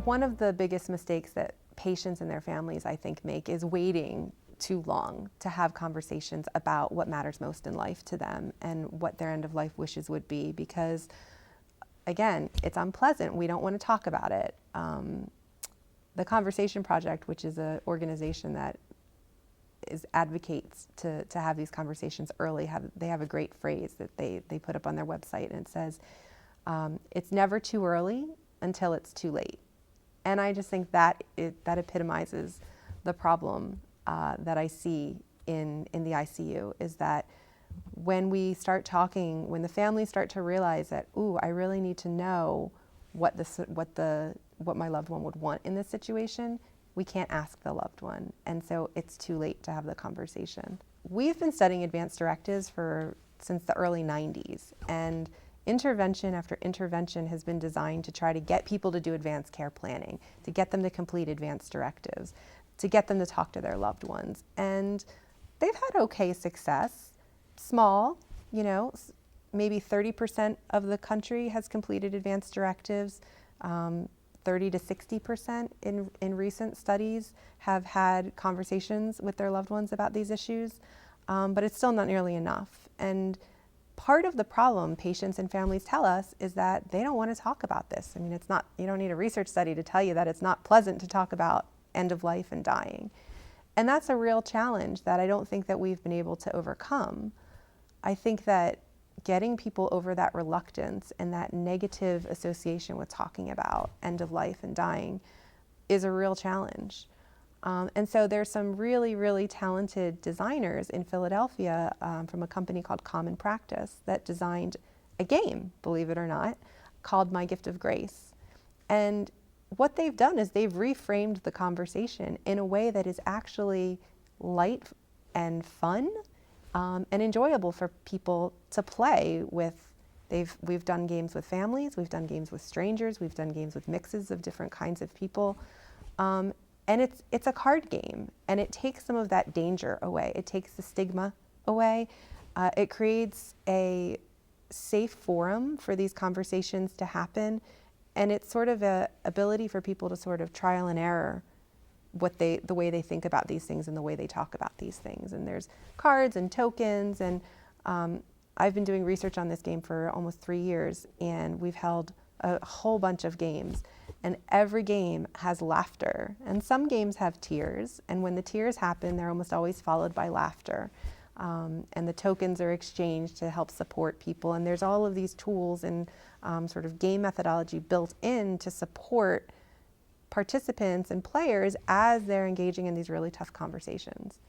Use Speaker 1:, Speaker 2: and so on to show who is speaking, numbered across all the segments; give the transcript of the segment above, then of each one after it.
Speaker 1: One of the biggest mistakes that patients and their families, I think, make is waiting too long to have conversations about what matters most in life to them and what their end of life wishes would be, because again, it's unpleasant. We don't want to talk about it. The Conversation Project, which is an organization that advocates to have these conversations early, they have a great phrase that they put up on their website, and it says, it's never too early until it's too late. And I just think that that epitomizes the problem that I see in the ICU, is that when we start talking, when the families start to realize that, ooh, I really need to know what my loved one would want in this situation, we can't ask the loved one. And so it's too late to have the conversation. We've been studying advanced directives since the early 90s, and intervention after intervention has been designed to try to get people to do advanced care planning, to get them to complete advanced directives, to get them to talk to their loved ones. And they've had okay success, small, maybe 30% of the country has completed advanced directives. 30 to 60% in recent studies have had conversations with their loved ones about these issues, but it's still not nearly enough. And part of the problem patients and families tell us is that they don't want to talk about this. I mean, you don't need a research study to tell you that it's not pleasant to talk about end of life and dying. And that's a real challenge that I don't think that we've been able to overcome. I think that getting people over that reluctance and that negative association with talking about end of life and dying is a real challenge. And so there's some really, really talented designers in Philadelphia from a company called Common Practice that designed a game, believe it or not, called My Gift of Grace. And what they've done is they've reframed the conversation in a way that is actually light and fun and enjoyable for people to play with. We've done games with families, we've done games with strangers, we've done games with mixes of different kinds of people. And it's a card game, and it takes some of that danger away. It takes the stigma away. It creates a safe forum for these conversations to happen, and it's sort of an ability for people to sort of trial and error the way they think about these things and the way they talk about these things. And there's cards and tokens, and I've been doing research on this game for almost 3 years, and we've held a whole bunch of games. And every game has laughter, and some games have tears, and when the tears happen, they're almost always followed by laughter. And the tokens are exchanged to help support people, and there's all of these tools and sort of game methodology built in to support participants and players as they're engaging in these really tough conversations.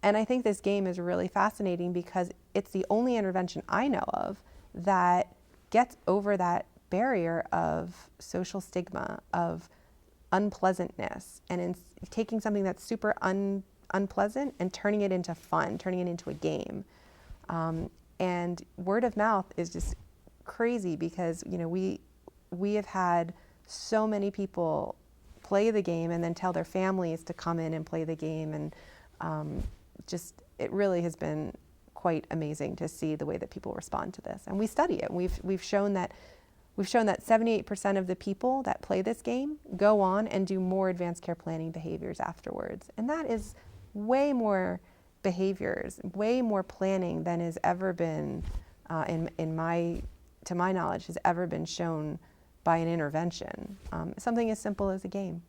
Speaker 1: And I think this game is really fascinating because it's the only intervention I know of that gets over that barrier of social stigma, of unpleasantness, and in taking something that's super unpleasant and turning it into fun, turning it into a game. And word of mouth is just crazy because we have had so many people play the game and then tell their families to come in and play the game, and it really has been quite amazing to see the way that people respond to this. And we study it. We've shown that 78% of the people that play this game go on and do more advanced care planning behaviors afterwards. And that is way more behaviors, way more planning than has ever been, to my knowledge, has ever been shown by an intervention. Something as simple as a game.